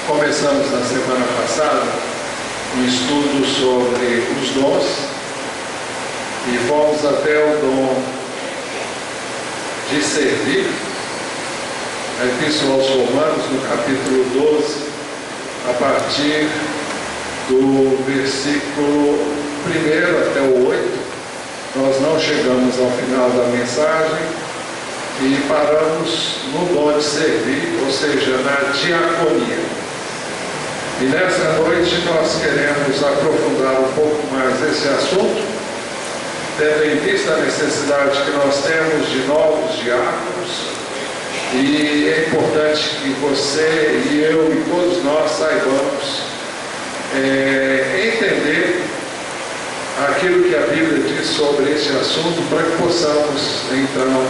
Começamos na semana passada um estudo sobre os dons e fomos até o dom de servir, a Epístola aos Romanos, no capítulo 12, a partir do versículo 1 até o 8. Nós não chegamos ao final da mensagem e paramos no dom de servir, ou seja, na diaconia. E nessa noite nós queremos aprofundar um pouco mais esse assunto, tendo em vista a necessidade que nós temos de novos diáconos, e é importante que você e eu e todos nós saibamos entender aquilo que a Bíblia diz sobre esse assunto, para que possamos, então,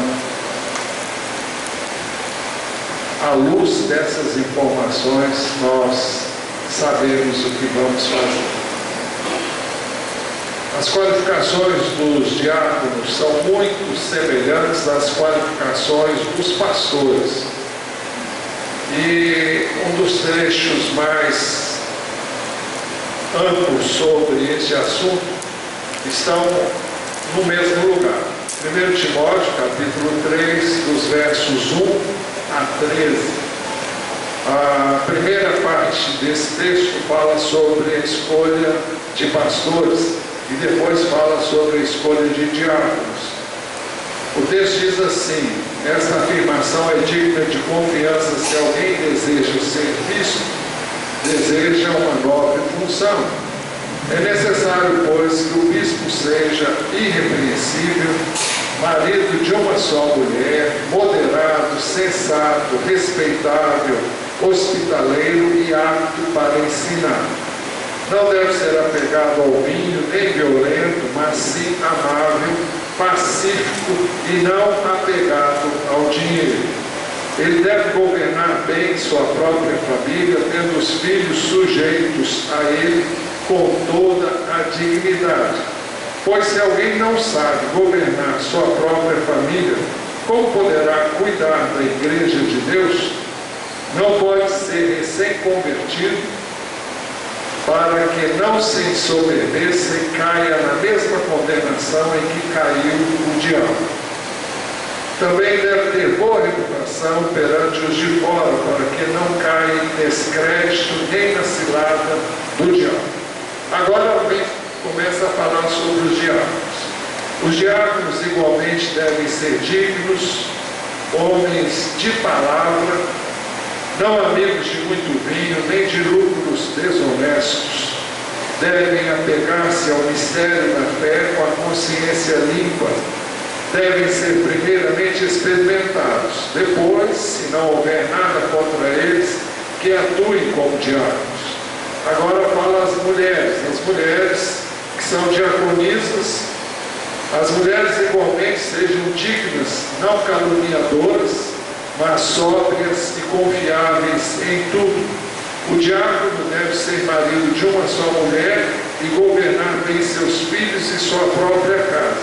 à luz dessas informações, nós sabemos o que vamos fazer. As qualificações dos diáconos são muito semelhantes às qualificações dos pastores. E um dos trechos mais amplos sobre este assunto estão no mesmo lugar. 1 Timóteo, capítulo 3, dos versos 1 a 13. A primeira parte desse texto fala sobre a escolha de pastores e depois fala sobre a escolha de diáconos. O texto diz assim: esta afirmação é digna de confiança se alguém deseja ser visto, deseja uma nobre função. É necessário, pois, que o bispo seja irrepreensível, marido de uma só mulher, moderado, sensato, respeitável, hospitaleiro e apto para ensinar. Não deve ser apegado ao vinho, nem violento, mas sim amável, pacífico e não apegado ao dinheiro. Ele deve governar bem sua própria família, tendo os filhos sujeitos a ele com toda a dignidade. Pois se alguém não sabe governar sua própria família, como poderá cuidar da igreja de Deus? Não pode ser recém-convertido, para que não se ensoberbeça e caia na mesma condenação em que caiu o diabo. Também deve ter boa reputação perante os de fora, para que não caia em descrédito nem na cilada do diabo. Agora começa a falar sobre os diáconos. Os diáconos igualmente devem ser dignos, homens de palavra, não amigos de muito vinho, nem de lucros desonestos. Devem apegar-se ao mistério da fé com a consciência limpa. Devem ser primeiramente experimentados. Depois, se não houver nada contra eles, que atuem como diáconos. Agora fala as mulheres que são diaconisas. As mulheres igualmente sejam dignas, não caluniadoras, mas sóbrias e confiáveis em tudo. O diácono deve ser marido de uma só mulher e governar bem seus filhos e sua própria casa.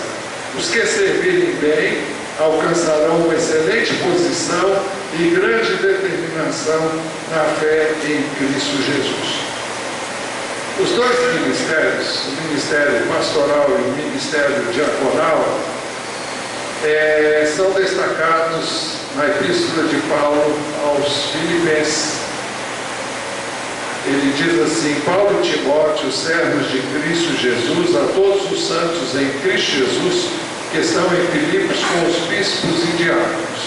Os que servirem bem alcançarão uma excelente posição e grande determinação na fé em Cristo Jesus. Os dois ministérios, o ministério pastoral e o ministério diaconal, são destacados na Epístola de Paulo aos Filipenses. Ele diz assim: Paulo e Timóteo, servos de Cristo Jesus, a todos os santos em Cristo Jesus, que estão em Filipos com os bispos e diáconos.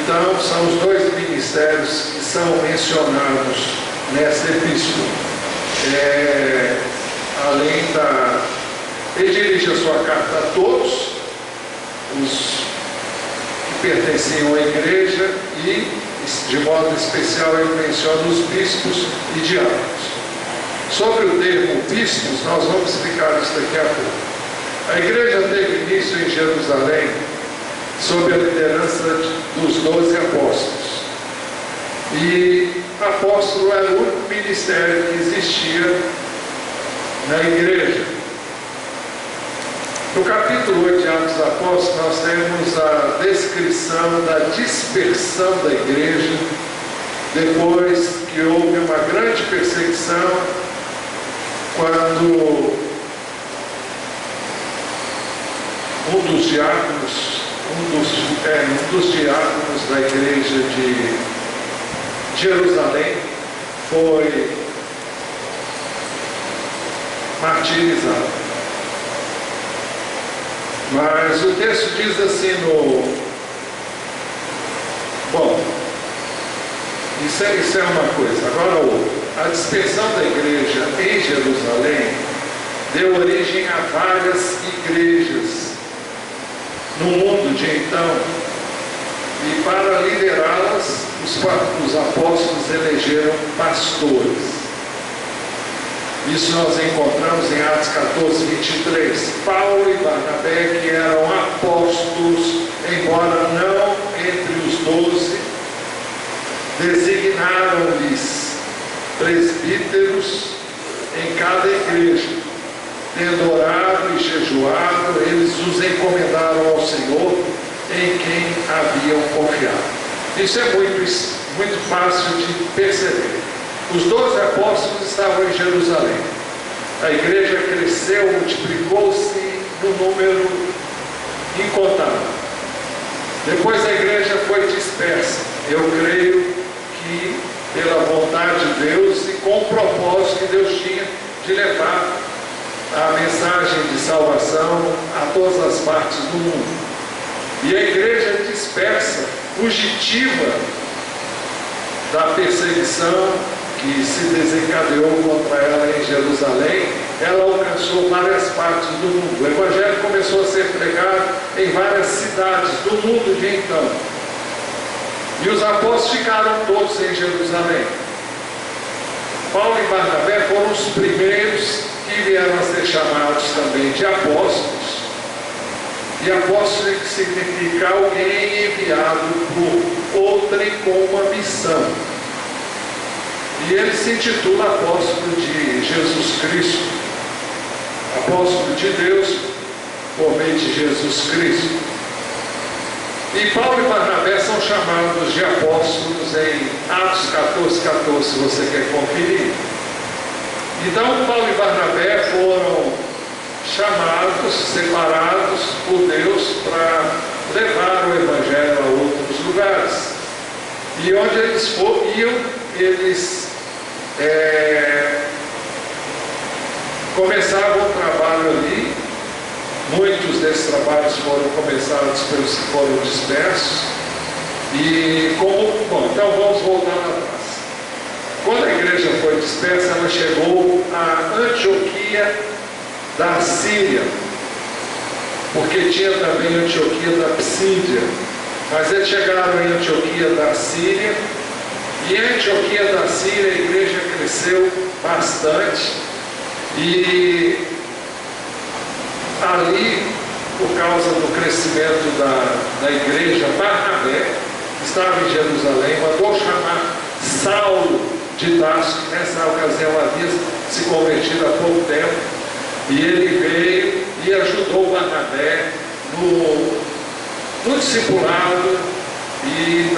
Então, são os dois ministérios que são mencionados nessa epístola. Ele dirige a sua carta a todos os que pertenciam à igreja e, de modo especial, ele menciona os bispos e diáconos. Sobre o termo bispos, nós vamos explicar isso daqui a pouco. A igreja teve início em Jerusalém sob a liderança dos 12 apóstolos. E apóstolo era o único ministério que existia na igreja. No capítulo 8 de Atos dos Apóstolos, nós temos a descrição da dispersão da igreja depois que houve uma grande perseguição, quando um dos diáconos da igreja de Jerusalém foi martirizado. Mas o texto diz assim Bom, isso é uma coisa. Agora outra. A dispersão da igreja em Jerusalém deu origem a várias igrejas no mundo de então, e para liderá-las, os apóstolos elegeram pastores. Isso nós encontramos em Atos 14, 23. Paulo e Barnabé, que eram apóstolos, embora não entre os 12, designaram-lhes presbíteros em cada igreja. Tendo orado e jejuado, eles os encomendaram ao Senhor, em quem haviam confiado. Isso é muito fácil de perceber. Os 12 apóstolos estavam em Jerusalém. A igreja cresceu, multiplicou-se no número incontável. Depois a igreja foi dispersa. Eu creio que pela vontade de Deus e com o propósito que Deus tinha de levar a mensagem de salvação a todas as partes do mundo. E a igreja dispersa, fugitiva da perseguição que se desencadeou contra ela em Jerusalém, ela alcançou várias partes do mundo. O evangelho começou a ser pregado em várias cidades do mundo de então. E os apóstolos ficaram todos em Jerusalém. Paulo e Barnabé foram os primeiros que vieram a ser chamados também de apóstolos. E apóstolo significa alguém enviado por outrem com uma missão. E ele se intitula apóstolo de Jesus Cristo, apóstolo de Deus por meio de Jesus Cristo. E Paulo e Barnabé são chamados de apóstolos em Atos 14, 14, se você quer conferir. Então Paulo e Barnabé foram chamados, separados por Deus para levar o evangelho a outros lugares. E onde eles iam, eles começavam o trabalho ali. Muitos desses trabalhos foram começados pelos que foram dispersos. E então vamos voltar lá atrás. Quando a igreja foi dispersa, ela chegou a Antioquia da Síria, porque tinha também Antioquia da Psídia, mas eles chegaram em Antioquia da Síria, e em Antioquia da Síria a igreja cresceu bastante, e ali, por causa do crescimento da igreja, Barnabé estava em Jerusalém, mandou chamar Saulo de Tarso, que nessa ocasião havia se convertido há pouco tempo, e ele veio e ajudou Barnabé no discipulado e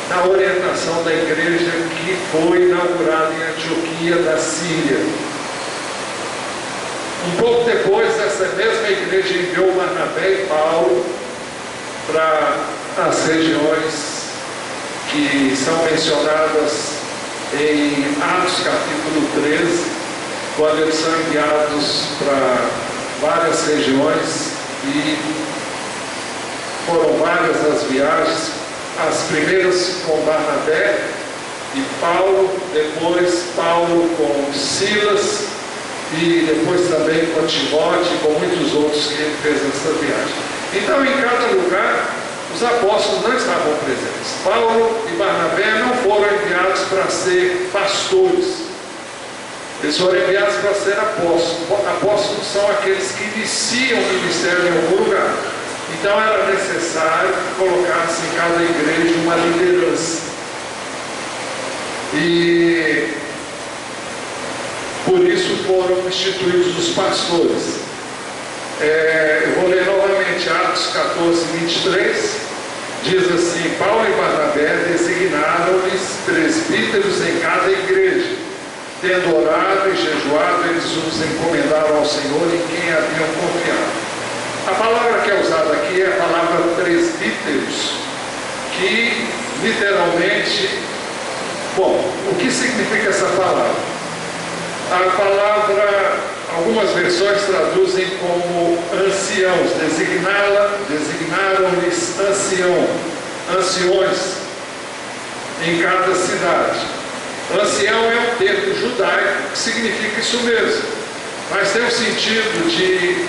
na orientação da igreja que foi inaugurada em Antioquia da Síria. Um pouco depois, essa mesma igreja enviou Barnabé e Paulo para as regiões que são mencionadas em Atos capítulo 13, quando eles são enviados para várias regiões, e foram várias as viagens, as primeiras com Barnabé e Paulo, depois Paulo com Silas, e depois também com Timóteo e com muitos outros que ele fez nessa viagem. Então, em cada lugar, os apóstolos não estavam presentes. Paulo e Barnabé não foram enviados para ser pastores. Eles foram enviados para ser apóstolos. Apóstolos são aqueles que iniciam o ministério em algum lugar. Então era necessário que colocasse em cada igreja uma liderança. E por isso foram instituídos os pastores. Eu vou ler novamente Atos 14, 23. Diz assim: Paulo e Barnabé designaram-lhes presbíteros em cada igreja. Tendo orado e jejuado, eles os encomendaram ao Senhor em quem haviam confiado. A palavra que é usada aqui é a palavra presbíteros, que literalmente, bom, o que significa essa palavra? A palavra, algumas versões traduzem como anciãos, designaram-lhes anciões em cada cidade. Ancião é um termo judaico que significa isso mesmo, mas tem o sentido de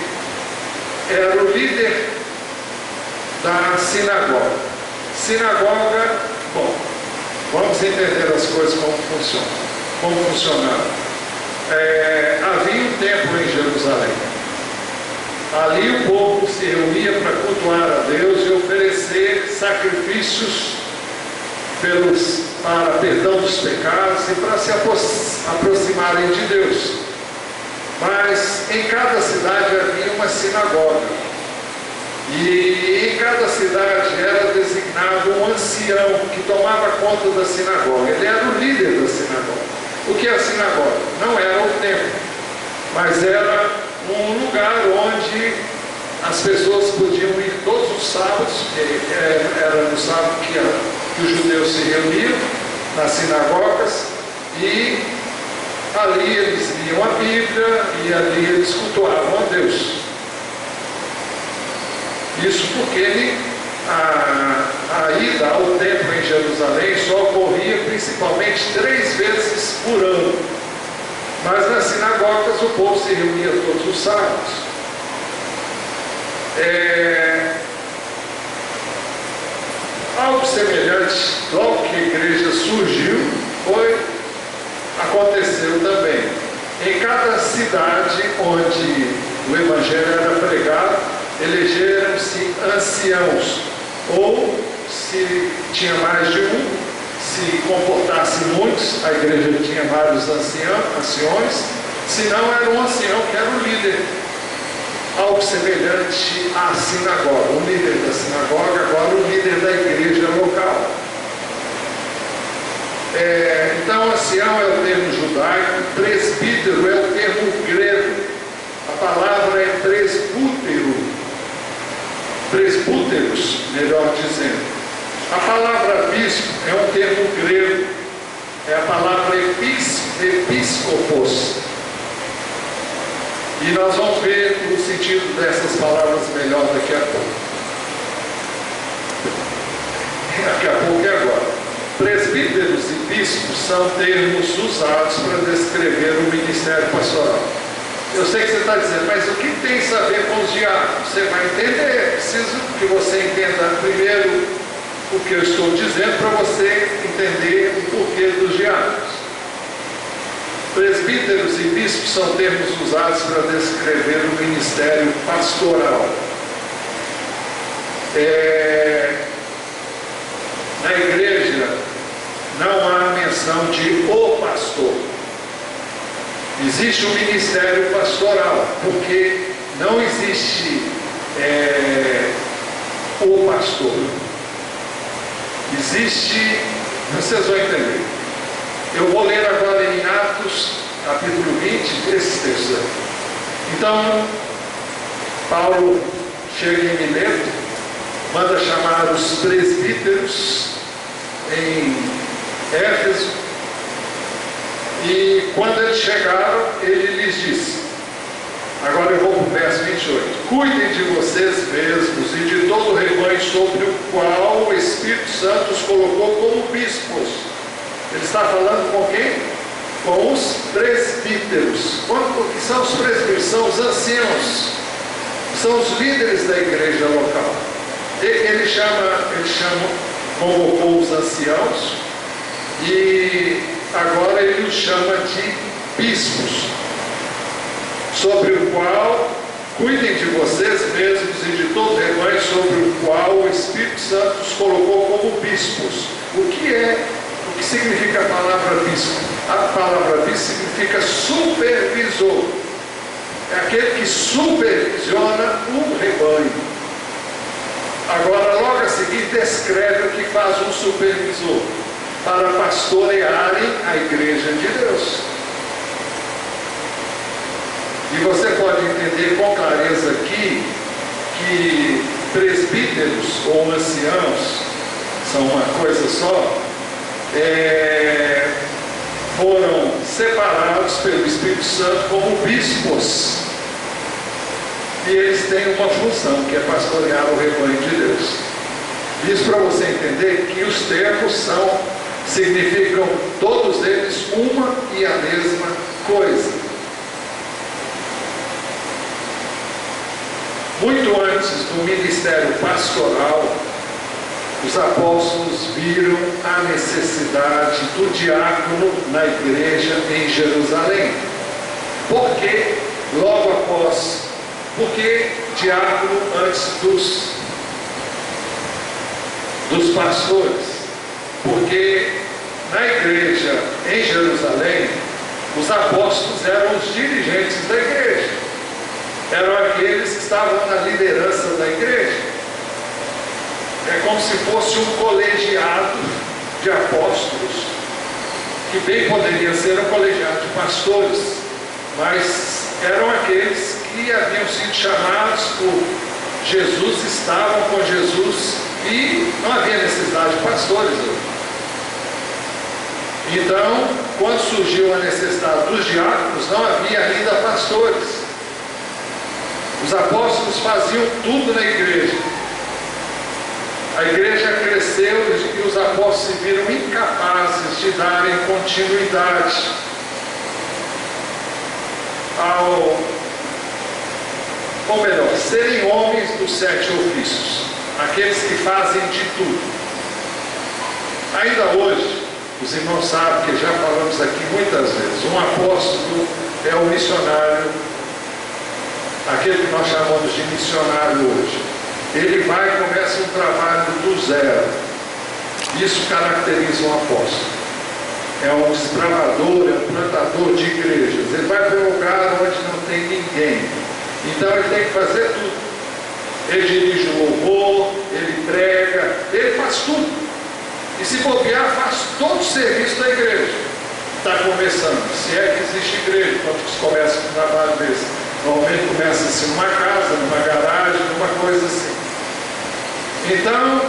era o líder da sinagoga. Sinagoga, bom, vamos entender as coisas como funcionavam. Havia um templo em Jerusalém. Ali o povo se reunia para cultuar a Deus e oferecer sacrifícios para perdão dos pecados e para se aproximarem de Deus. Mas em cada cidade havia uma sinagoga. E em cada cidade era designado um ancião que tomava conta da sinagoga. Ele era o líder da sinagoga. O que é a sinagoga? Não era o templo, mas era um lugar onde as pessoas podiam ir todos os sábados, era no sábado que os judeus se reuniam nas sinagogas, e ali eles liam a Bíblia e ali eles cultuavam a Deus. Isso porque a ida ao templo em Jerusalém só ocorria principalmente 3 vezes por ano. Mas nas sinagogas o povo se reunia todos os sábados. Algo semelhante, logo que a igreja surgiu, aconteceu também. Em cada cidade onde o evangelho era pregado, elegeram-se anciãos, ou se tinha mais de um, se comportasse muitos, a igreja tinha vários anciões, se não era um ancião que era o líder. Algo semelhante à sinagoga, o líder da sinagoga, agora o líder da igreja local. Então, ancião é o termo judaico, presbítero é o termo grego. A palavra é presbúteros, melhor dizendo. A palavra bispo é um termo grego, é a palavra episcopos. E nós vamos ver o sentido dessas palavras melhor daqui a pouco. Daqui a pouco e agora. Presbíteros e bispos são termos usados para descrever o ministério pastoral. Eu sei que você está dizendo, mas o que tem isso a ver com os diáconos? Você vai entender. É preciso que você entenda primeiro o que eu estou dizendo para você entender o porquê dos diáconos. Presbíteros e bispos são termos usados para descrever o ministério pastoral. Na igreja não há menção de o pastor. Existe o ministério pastoral, porque não existe o pastor. Existe, vocês vão entender. Eu vou ler agora em Atos, capítulo 20, esse texto. Então, Paulo chega em Mileto, manda chamar os presbíteros em Éfeso, e quando eles chegaram, ele lhes disse, agora eu vou para o verso 28, cuidem de vocês mesmos e de todo o rebanho sobre o qual o Espírito Santo os colocou como bispos. Ele está falando com quem? Com os presbíteros. O que são os presbíteros? São os anciãos, são os líderes da igreja local. Ele convocou os anciãos e agora ele os chama de bispos, sobre o qual cuidem de vocês mesmos e de todo o rebanho sobre o qual o Espírito Santo os colocou como bispos. O que significa a palavra bispo? A palavra bispo significa supervisor. É aquele que supervisiona o rebanho. Agora, logo a seguir, seguir descreve o que faz um supervisor para pastorearem a igreja de Deus. E você pode entender com clareza aqui que presbíteros ou anciãos são uma coisa só, foram separados pelo Espírito Santo como bispos. E eles têm uma função, que é pastorear o rebanho de Deus. Isso para você entender que os termos significam todos eles uma e a mesma coisa. Muito antes do ministério pastoral, os apóstolos viram a necessidade do diácono na igreja em Jerusalém. Por que logo após? Porque diácono antes dos pastores? Porque na igreja em Jerusalém, os apóstolos eram os dirigentes da igreja. Eram aqueles que estavam na liderança da igreja. É como se fosse um colegiado de apóstolos, que bem poderia ser um colegiado de pastores, mas eram aqueles que haviam sido chamados por Jesus, estavam com Jesus, e não havia necessidade de pastores. Então, quando surgiu a necessidade dos diáconos, não havia ainda pastores. Os apóstolos faziam tudo na igreja. A igreja cresceu e os apóstolos se viram incapazes de darem continuidade ou melhor, serem homens dos 7 ofícios, aqueles que fazem de tudo. Ainda hoje, os irmãos sabem que já falamos aqui muitas vezes, um apóstolo é um missionário, aquele que nós chamamos de missionário hoje. Ele vai e começa um trabalho do zero. Isso caracteriza um apóstolo. É um desbravador, é um plantador de igrejas. Ele vai para um lugar onde não tem ninguém. Então ele tem que fazer tudo. Ele dirige o louvor, ele prega, ele faz tudo. E se bobear, faz todo o serviço da igreja. Está começando. Se é que existe igreja, quando se começa um trabalho desse. Normalmente começa-se numa casa, numa garagem, numa coisa assim. Então,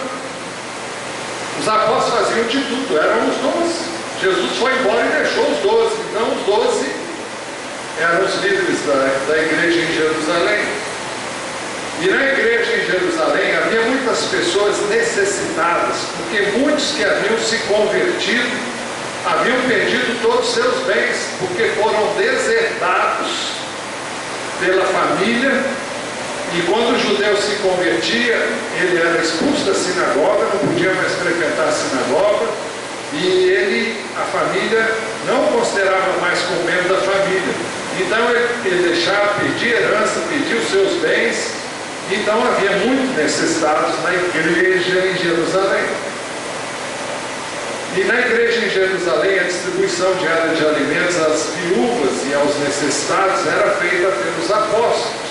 os apóstolos faziam de tudo, eram os 12. Jesus foi embora e deixou os 12. Então, os 12 eram os líderes da igreja em Jerusalém. E na igreja em Jerusalém havia muitas pessoas necessitadas, porque muitos que haviam se convertido haviam perdido todos os seus bens, porque foram deserdados pela família. E quando o judeu se convertia, ele era expulso da sinagoga, não podia mais frequentar a sinagoga, e a família não considerava mais como membro da família. Então ele deixava, pedia herança, pedia os seus bens. Então havia muitos necessitados na igreja em Jerusalém. E na igreja em Jerusalém, a distribuição diária de alimentos às viúvas e aos necessitados era feita pelos apóstolos.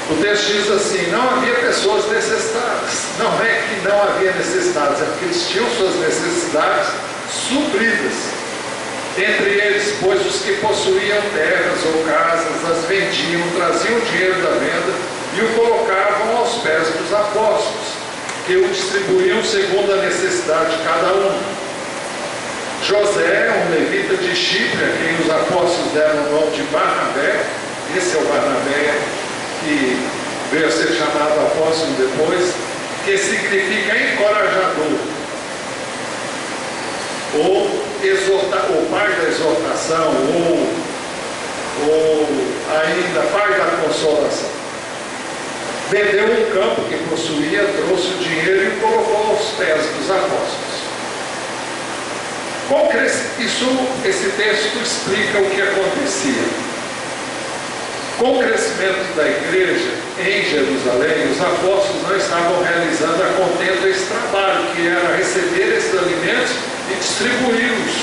O texto diz assim: não havia pessoas necessitadas. Não é que não havia necessidades, é porque eles tinham suas necessidades supridas. Entre eles, pois, os que possuíam terras ou casas, as vendiam, traziam o dinheiro da venda e o colocavam aos pés dos apóstolos, que o distribuíam segundo a necessidade de cada um. José, um levita de Chipre, a quem os apóstolos deram o nome de Barnabé, esse é o Barnabé que veio a ser chamado apóstolo depois, que significa encorajador, ou pai da exortação, ou ainda pai da consolação. Vendeu um campo que possuía, trouxe o dinheiro e colocou aos pés dos apóstolos. Esse texto explica o que acontecia. Com o crescimento da igreja em Jerusalém, os apóstolos não estavam realizando a contento esse trabalho, que era receber esses alimentos e distribuí-los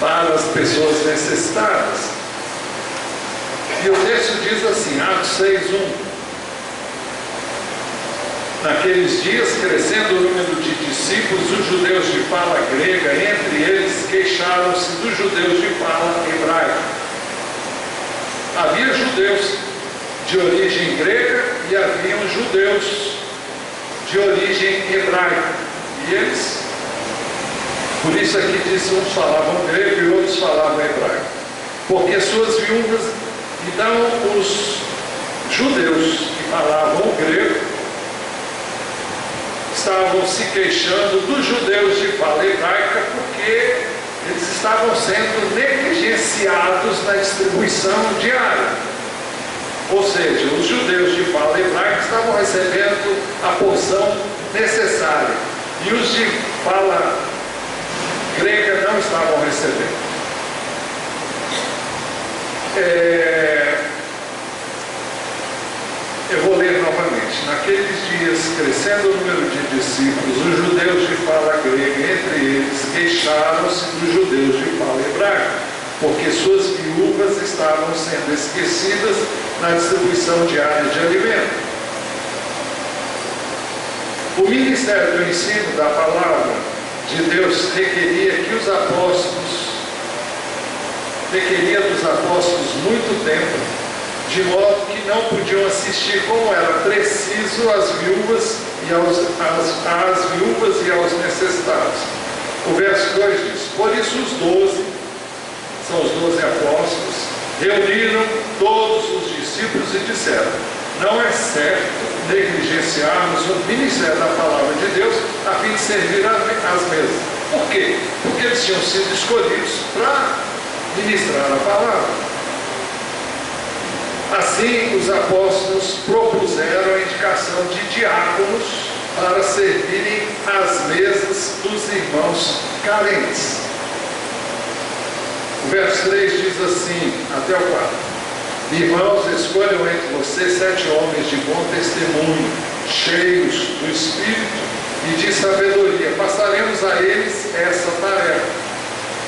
para as pessoas necessitadas. E o texto diz assim, Atos 6:1: Naqueles dias, crescendo o número de discípulos, os judeus de fala grega, entre eles, queixaram-se dos judeus de fala hebraica. Havia judeus de origem grega e haviam judeus de origem hebraica. E eles, por isso aqui diz, uns falavam grego e outros falavam hebraico. Porque suas viúvas, então os judeus que falavam grego, estavam se queixando dos judeus de fala hebraica porque eles estavam sendo negligenciados na distribuição diária. Ou seja, os judeus de fala hebraica estavam recebendo a porção necessária e os de fala grega não estavam recebendo. Eu vou ler novamente. Naqueles dias, crescendo o número de discípulos, os judeus de fala grega, entre eles, queixaram-se dos judeus de fala hebraica, porque suas viúvas estavam sendo esquecidas na distribuição diária de alimento. O ministério do ensino da palavra de Deus requeria dos apóstolos muito tempo, de modo que não podiam assistir como era preciso às viúvas e aos necessitados. O verso 2 diz: por isso os 12, são os 12 apóstolos, reuniram todos os discípulos e disseram: não é certo negligenciarmos o ministério da palavra de Deus a fim de servir às mesas. Por quê? Porque eles tinham sido escolhidos para ministrar a palavra. Assim, os apóstolos propuseram a indicação de diáconos para servirem às mesas dos irmãos carentes. O verso 3 diz assim, até o 4: irmãos, escolham entre vocês 7 homens de bom testemunho, cheios do Espírito e de sabedoria. Passaremos a eles essa tarefa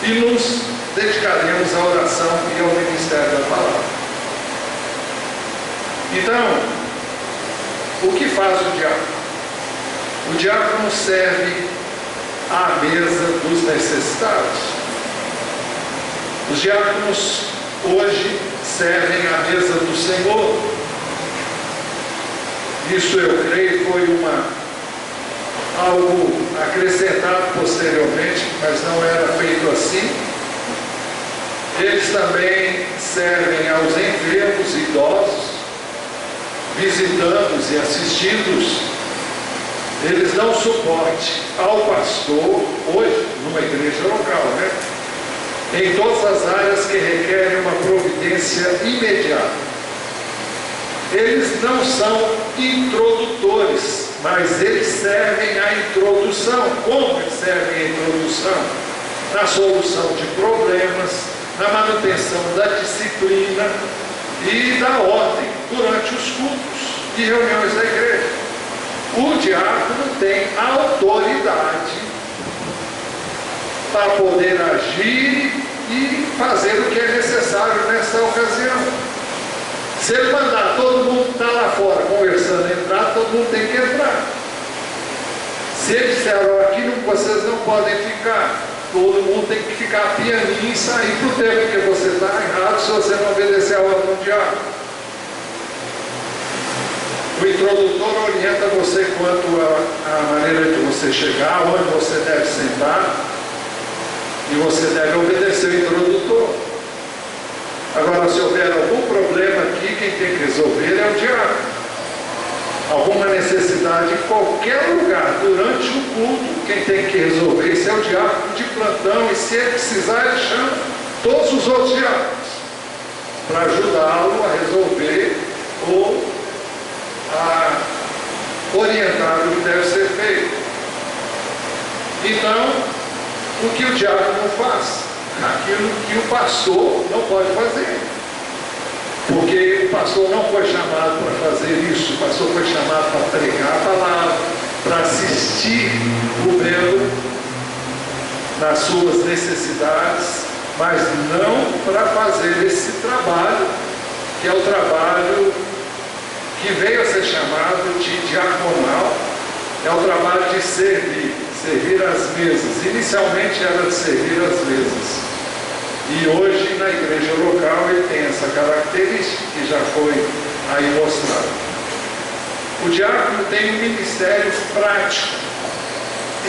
e nos dedicaremos à oração e ao ministério da palavra. Então, o que faz o diácono? O diácono serve à mesa dos necessitados. Os diáconos hoje servem à mesa do Senhor. Isso, eu creio, foi algo acrescentado posteriormente, mas não era feito assim. Eles também servem aos enfermos, idosos, visitando-os e assistindo-os. Eles dão suporte ao pastor, hoje, numa igreja local, em todas as áreas que requerem uma providência imediata. Eles não são introdutores, mas eles servem à introdução. Como eles servem à introdução? Na solução de problemas, na manutenção da disciplina e da ordem durante os cultos e reuniões da igreja. O diácono tem autoridade para poder agir e fazer o que é necessário nessa ocasião. Se ele mandar todo mundo estar lá fora conversando, entrar, todo mundo tem que entrar. Se ele disser: aqui vocês não podem ficar, todo mundo tem que ficar pianinho e sair para o tempo, porque você está errado se você não obedecer a ordem do diácono. O introdutor orienta você quanto à maneira de você chegar, onde você deve sentar, e você deve obedecer o introdutor. Agora, se houver algum problema aqui, quem tem que resolver é o diácono. Alguma necessidade em qualquer lugar, durante o culto, quem tem que resolver isso é o diácono de plantão, e se ele precisar, ele chama todos os outros diáconos para ajudá-lo a resolver ou a orientar o que deve ser feito. Então, o que o diácono faz? Aquilo que o pastor não pode fazer. Porque o pastor não foi chamado para fazer isso, o pastor foi chamado para pregar a palavra, para assistir o governo nas suas necessidades, mas não para fazer esse trabalho, que é o trabalho que veio a ser chamado de diaconal, é o trabalho de servir às mesas. Inicialmente era de servir às mesas. E hoje na igreja local ele tem essa característica que já foi aí mostrada. O diácono tem um ministério prático.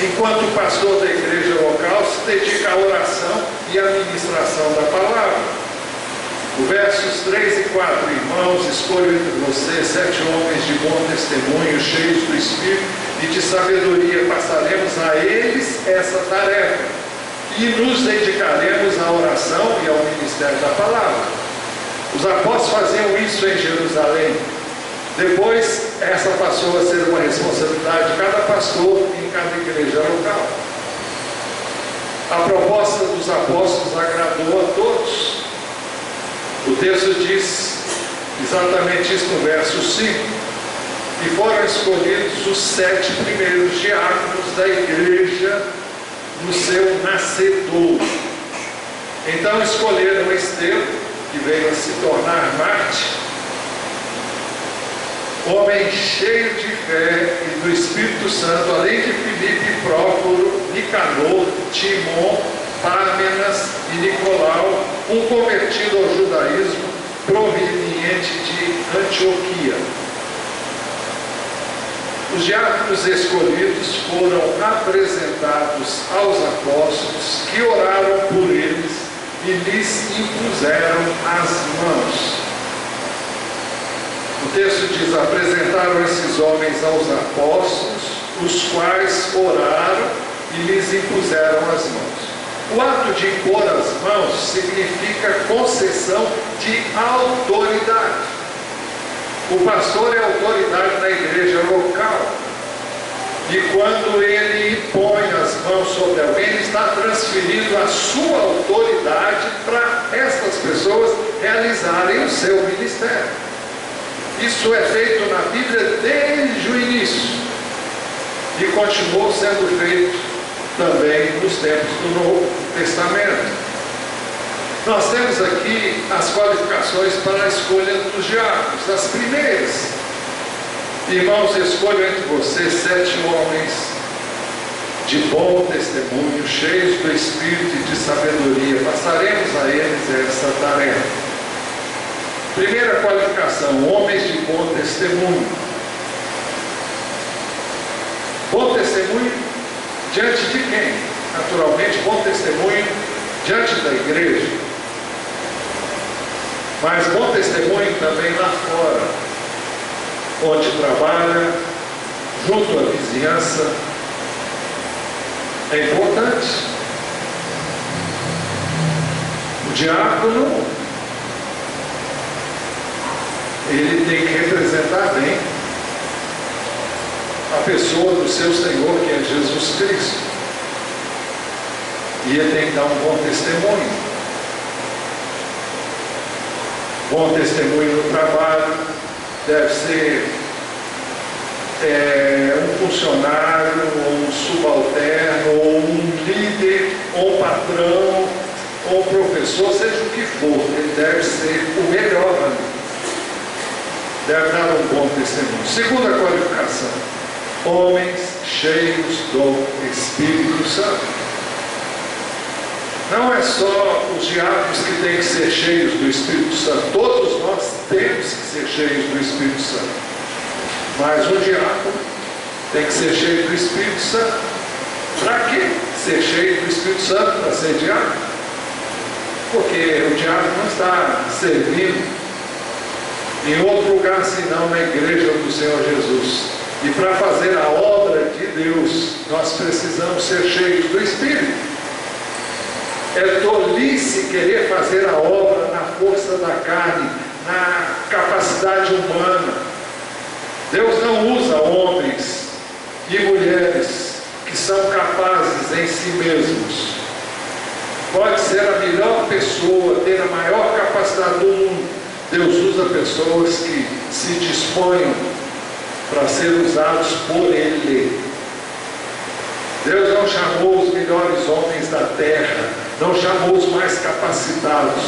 Enquanto o pastor da igreja local se dedica à oração e à ministração da palavra. O versos 3 e 4, irmãos, escolho entre vocês 7 homens de bom testemunho, cheios do Espírito e de sabedoria, passaremos a eles essa tarefa e nos dedicaremos à oração e ao ministério da palavra. Os apóstolos faziam isso em Jerusalém. Depois, essa passou a ser uma responsabilidade de cada pastor em cada igreja local. A proposta dos apóstolos agradou a todos. O texto diz exatamente isso no verso 5, que foram escolhidos os 7 primeiros diáconos da igreja no seu nascedor. Então escolheram Estevão, que veio a se tornar mártir, homem cheio de fé e do Espírito Santo, além de Filipe, Prócoro, Nicanor, Timon, Pármenas e Nicolau, um convertido ao judaísmo proveniente de Antioquia. Os diáconos escolhidos foram apresentados aos apóstolos, que oraram por eles e lhes impuseram as mãos. O texto diz: apresentaram esses homens aos apóstolos, os quais oraram e lhes impuseram as mãos. O ato de impor as mãos significa concessão de autoridade. O pastor é autoridade na igreja local. E quando ele impõe as mãos sobre alguém, ele está transferindo a sua autoridade para estas pessoas realizarem o seu ministério. Isso é feito na Bíblia desde o início e continuou sendo feito também nos tempos do Novo Testamento. Nós temos aqui as qualificações para a escolha dos diáconos. As primeiras: irmãos, escolho entre vocês 7 homens de bom testemunho, cheios do Espírito e de sabedoria. Passaremos a eles essa tarefa. Primeira qualificação: homens de bom testemunho. Bom testemunho diante de quem? Naturalmente, bom testemunho diante da igreja. Mas bom testemunho também lá fora, onde trabalha, junto à vizinhança. É importante. O diácono, ele tem que representar bem a pessoa do seu Senhor, que é Jesus Cristo. E ele tem que dar um bom testemunho. Bom testemunho no trabalho, deve ser um funcionário, ou um subalterno, ou um líder, ou um patrão, ou um professor, seja o que for, ele deve ser o melhor amigo. Deve dar um bom testemunho. Segunda qualificação: homens cheios do Espírito Santo. Não é só os diáconos que têm que ser cheios do Espírito Santo. Todos nós temos que ser cheios do Espírito Santo. Mas o diácono tem que ser cheio do Espírito Santo. Para quê? Ser cheio do Espírito Santo para ser diácono? Porque o diácono não está servindo em outro lugar senão na igreja do Senhor Jesus. E para fazer a obra de Deus, nós precisamos ser cheios do Espírito. É tolice querer fazer a obra na força da carne, na capacidade humana. Deus não usa homens e mulheres que são capazes em si mesmos. Pode ser a melhor pessoa, ter a maior capacidade do mundo. Deus usa pessoas que se disponham para ser usados por Ele. Deus não chamou os melhores homens da terra, não chamou os mais capacitados.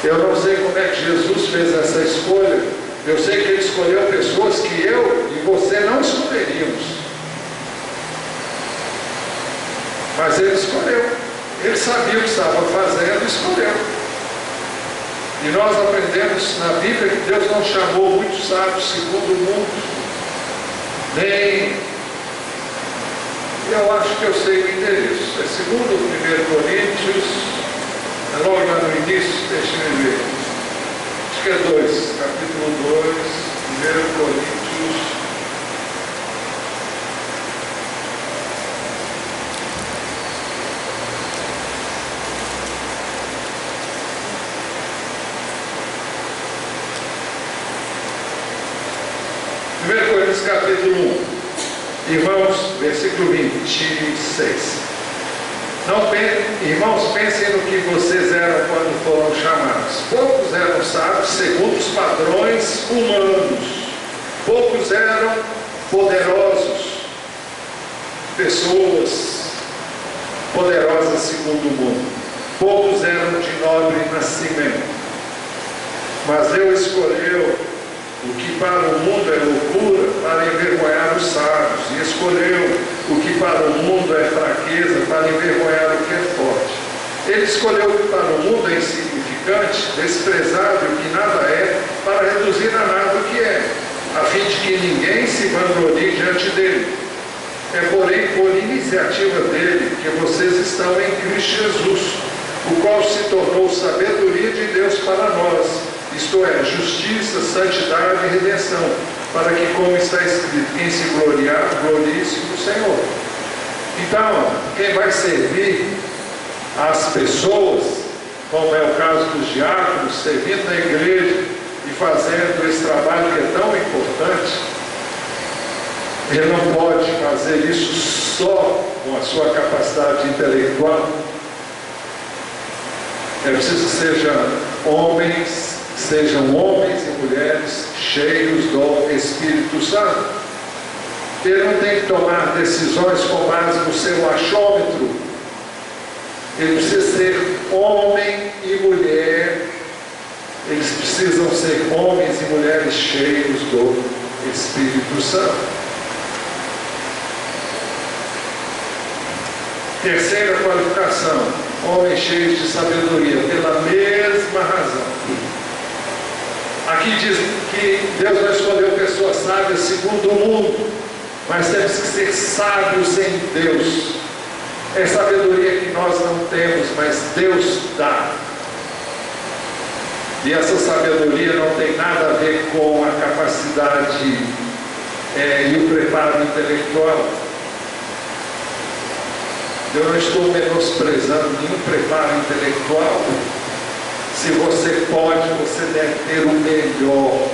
Eu não sei como é que Jesus fez essa escolha, Eu sei que Ele escolheu pessoas que eu e você não escolheríamos. Mas Ele escolheu. Ele sabia o que estava fazendo e escolheu. E nós aprendemos na Bíblia que Deus não chamou muitos sábios segundo o mundo. Nem... Eu acho que eu sei o endereço. É segundo 1 Coríntios, é logo lá no início, deixa eu ver. Acho que é 2, capítulo 2, 1 Coríntios. Capítulo 1, irmãos, versículo 26. Irmãos, pensem no que vocês eram quando foram chamados. Poucos eram sábios segundo os padrões humanos, poucos eram poderosos, pessoas poderosas segundo o mundo, poucos eram de nobre nascimento. Mas Deus escolheu o que para o mundo é loucura para envergonhar os sábios, e escolheu o que para o mundo é fraqueza para envergonhar o que é forte. Ele escolheu o que para o mundo é insignificante, desprezado, o que nada é, para reduzir a nada o que é, a fim de que ninguém se vanglorie diante dele. É, porém, por iniciativa dele que vocês estão em Cristo Jesus, o qual se tornou sabedoria de Deus para nós, isto é, justiça, santidade e redenção, para que, como está escrito, quem se gloriar, glorie-se no Senhor. Então, quem vai servir as pessoas, como é o caso dos diáconos, servindo na igreja e fazendo esse trabalho que é tão importante, ele não pode fazer isso só com a sua capacidade intelectual. É preciso sejam homens e mulheres cheios do Espírito Santo. Ele não tem que tomar decisões com base no seu achômetro. Ele precisa ser homem e mulher. Eles precisam ser homens e mulheres cheios do Espírito Santo. Terceira qualificação: homens cheios de sabedoria, pela mesma razão. Aqui diz que Deus não escolheu pessoas sábias segundo o mundo, mas temos que ser sábios em Deus. É sabedoria que nós não temos, mas Deus dá. E essa sabedoria não tem nada a ver com a capacidade e o preparo intelectual. Eu não estou menosprezando nenhum preparo intelectual. Se você pode, você deve ter o melhor.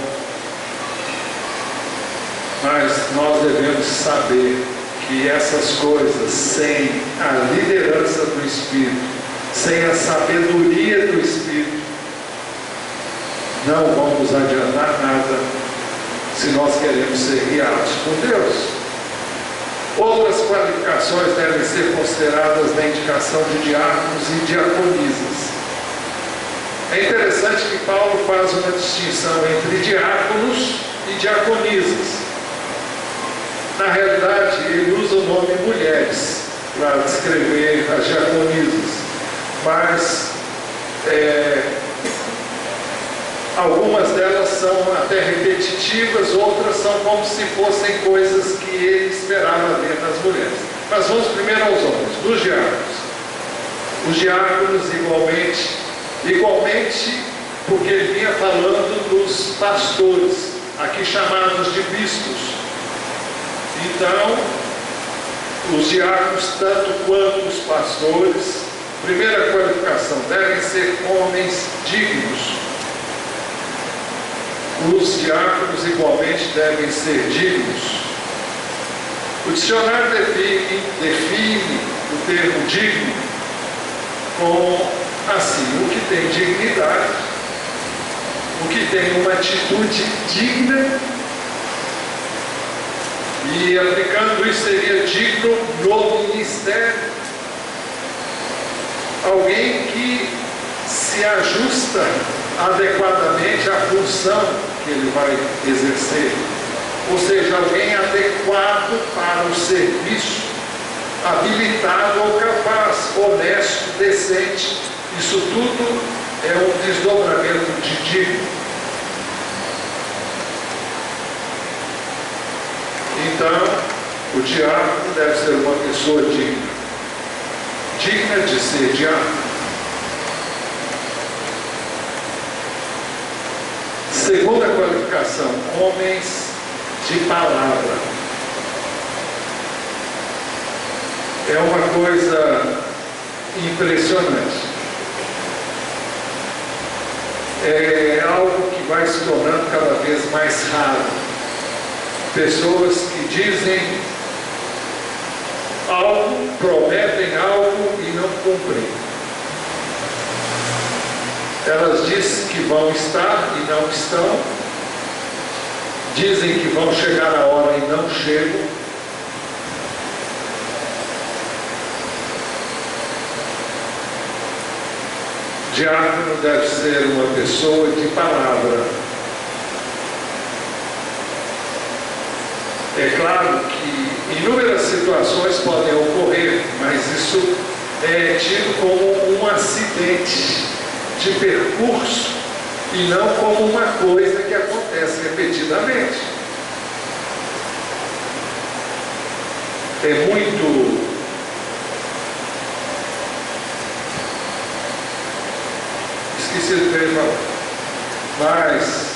Mas nós devemos saber que essas coisas, sem a liderança do Espírito, sem a sabedoria do Espírito, não vão nos adiantar nada se nós queremos ser guiados por Deus. Outras qualificações devem ser consideradas na indicação de diáconos e diaconisas. É interessante que Paulo faz uma distinção entre diáconos e diaconisas. Na realidade, ele usa o nome mulheres para descrever as diaconisas, mas algumas delas são até repetitivas, outras são como se fossem coisas que ele esperava ver nas mulheres. Mas vamos primeiro aos homens, dos diáconos. Os diáconos igualmente, porque ele vinha falando dos pastores, aqui chamados de bispos. Então, os diáconos, tanto quanto os pastores, primeira qualificação, devem ser homens dignos. Os diáconos igualmente devem ser dignos. O dicionário define o termo digno como assim: o que tem dignidade, o que tem uma atitude digna, e aplicando isso seria digno no ministério. Alguém que se ajusta adequadamente à função que ele vai exercer. Ou seja, alguém adequado para o serviço, habilitado ou capaz, honesto, decente. Isso tudo é um desdobramento de digno. Então, o diácono deve ser uma pessoa digna. Digna de ser diácono. Segunda qualificação, homens de palavra. É uma coisa impressionante. É algo que vai se tornando cada vez mais raro. Pessoas que dizem algo, prometem algo e não cumprem. Elas dizem que vão estar e não estão. Dizem que vão chegar a hora e não chegam. Diácono deve ser uma pessoa de palavra. É claro que inúmeras situações podem ocorrer, mas isso é tido como um acidente de percurso e não como uma coisa que acontece repetidamente. É muito esqueci de ter falado, mas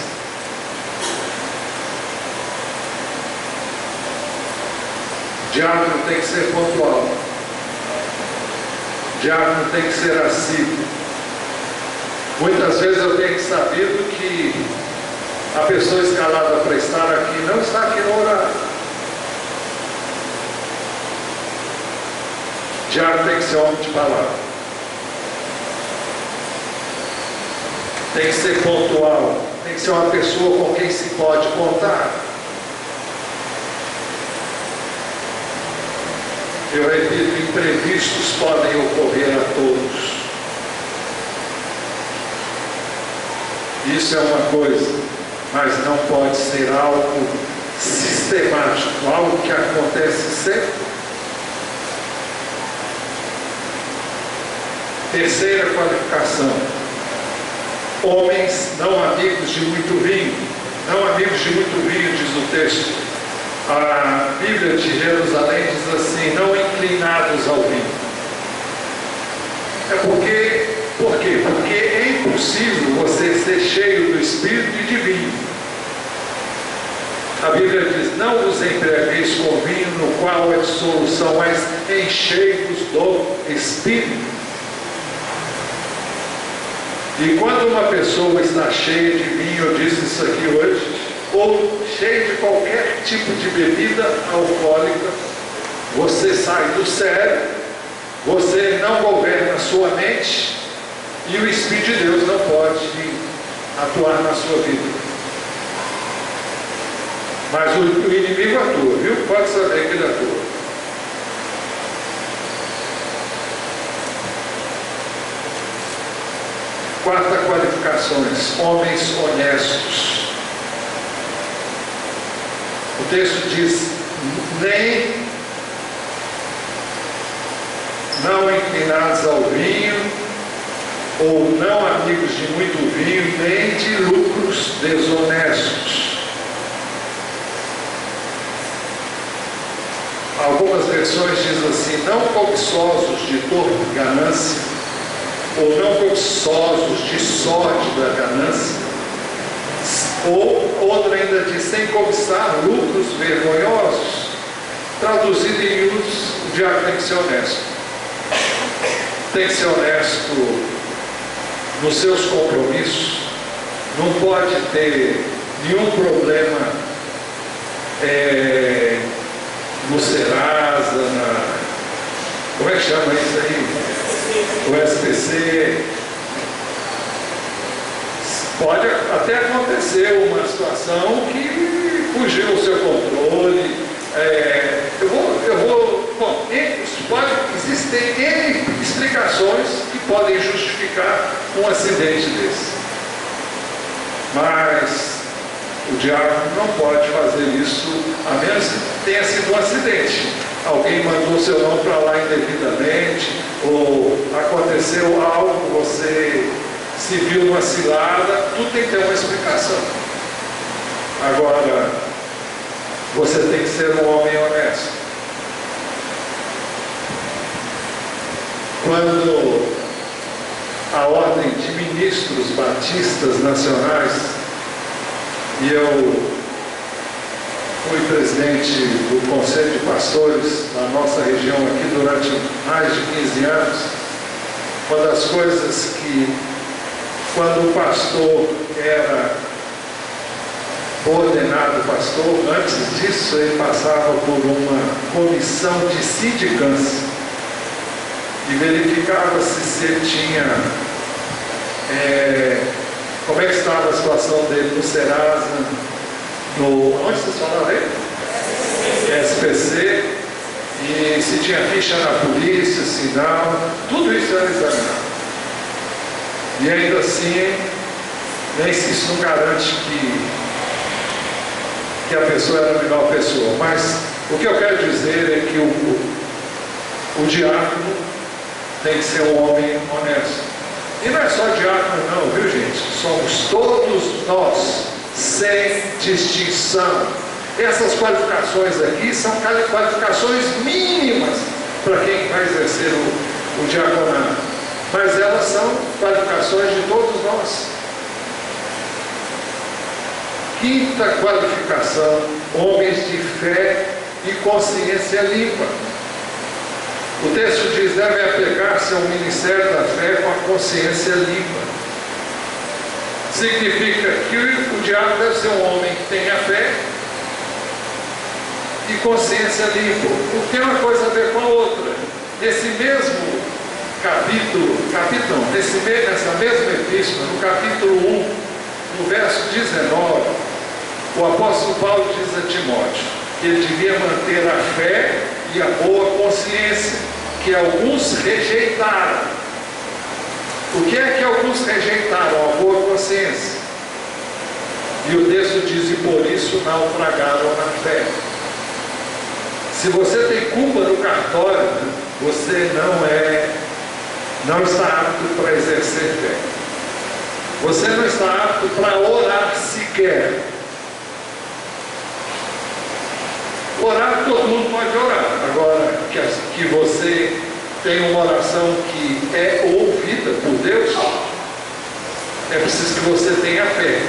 diácono tem que ser pontual, diácono tem que ser assíduo. Muitas vezes eu tenho sabido que a pessoa escalada para estar aqui não está aqui no horário. Diácono tem que ser homem de palavra. Tem que ser pontual. Tem que ser uma pessoa com quem se pode contar. Eu repito, imprevistos podem ocorrer a todos. Isso é uma coisa, mas não pode ser algo sistemático, algo que acontece sempre. Terceira qualificação: homens não amigos de muito vinho. Não amigos de muito vinho, diz o texto. A Bíblia de Jerusalém diz assim: não inclinados ao vinho. Por quê? Porque é impossível você ser cheio do Espírito e de vinho. A Bíblia diz: não vos embriagueis com vinho no qual é dissolução, mas enchei-vos do Espírito. E quando uma pessoa está cheia de vinho, eu disse isso aqui hoje, ou cheia de qualquer tipo de bebida alcoólica, você sai do sério, você não governa a sua mente e o Espírito de Deus não pode atuar na sua vida. Mas o inimigo atua, viu? Pode saber que ele atua. Quarta qualificações: homens honestos. O texto diz: nem não inclinados ao vinho, ou não amigos de muito vinho, nem de lucros desonestos. Algumas versões dizem assim: não cobiçosos de torpe ganância, ou não cobiçosos de sorte da ganância, ou outra ainda diz: sem cobiçar lucros vergonhosos. Traduzido em miúdos, o diácono tem que ser honesto. Tem que ser honesto nos seus compromissos. Não pode ter nenhum problema no Serasa, como é que chama isso aí? O SPC. Pode até acontecer uma situação que fugiu do seu controle. Bom, existem N explicações que podem justificar um acidente desse. Mas O diácono não pode fazer isso, a menos que tenha sido um acidente. Alguém mandou seu nome para lá indevidamente, ou aconteceu algo, você se viu numa cilada, tudo tem que ter uma explicação. Agora, você tem que ser um homem honesto. Quando a Ordem de Ministros Batistas Nacionais, e eu fui presidente do Conselho de Pastores da nossa região aqui durante mais de 15 anos, uma das coisas que, quando o pastor era ordenado pastor, antes disso ele passava por uma comissão de sindicância e verificava-se se ele tinha, como é que estava a situação dele no Serasa, onde vocês falaram aí? SPC, e se tinha ficha na polícia, se não, tudo isso era examinado. E ainda assim, nem se isso não garante que a pessoa era a melhor pessoa. Mas o que eu quero dizer é que o diácono tem que ser um homem honesto. E não é só diácono não, viu gente? Somos todos nós, sem distinção. Essas qualificações aqui são qualificações mínimas para quem vai exercer o diaconato. Mas elas são qualificações de todos nós. Quinta qualificação: homens de fé e consciência limpa. O texto diz: devem apegar-se ao ministério da fé com a consciência limpa. Significa que o diácono deve ser um homem que tenha fé e consciência limpa. O que tem uma coisa a ver com a outra. Nesse mesmo nessa mesma epístola, no capítulo 1, no verso 19, o apóstolo Paulo diz a Timóteo que ele devia manter a fé e a boa consciência, que alguns rejeitaram. O que é que alguns rejeitaram? A boa consciência. E o texto diz: e por isso naufragaram na fé. Se você tem culpa no cartório, você não está apto para exercer fé. Você não está apto para orar sequer. Orar, todo mundo pode orar. Agora, que você tem uma oração que é ouvida por Deus, é preciso que você tenha fé.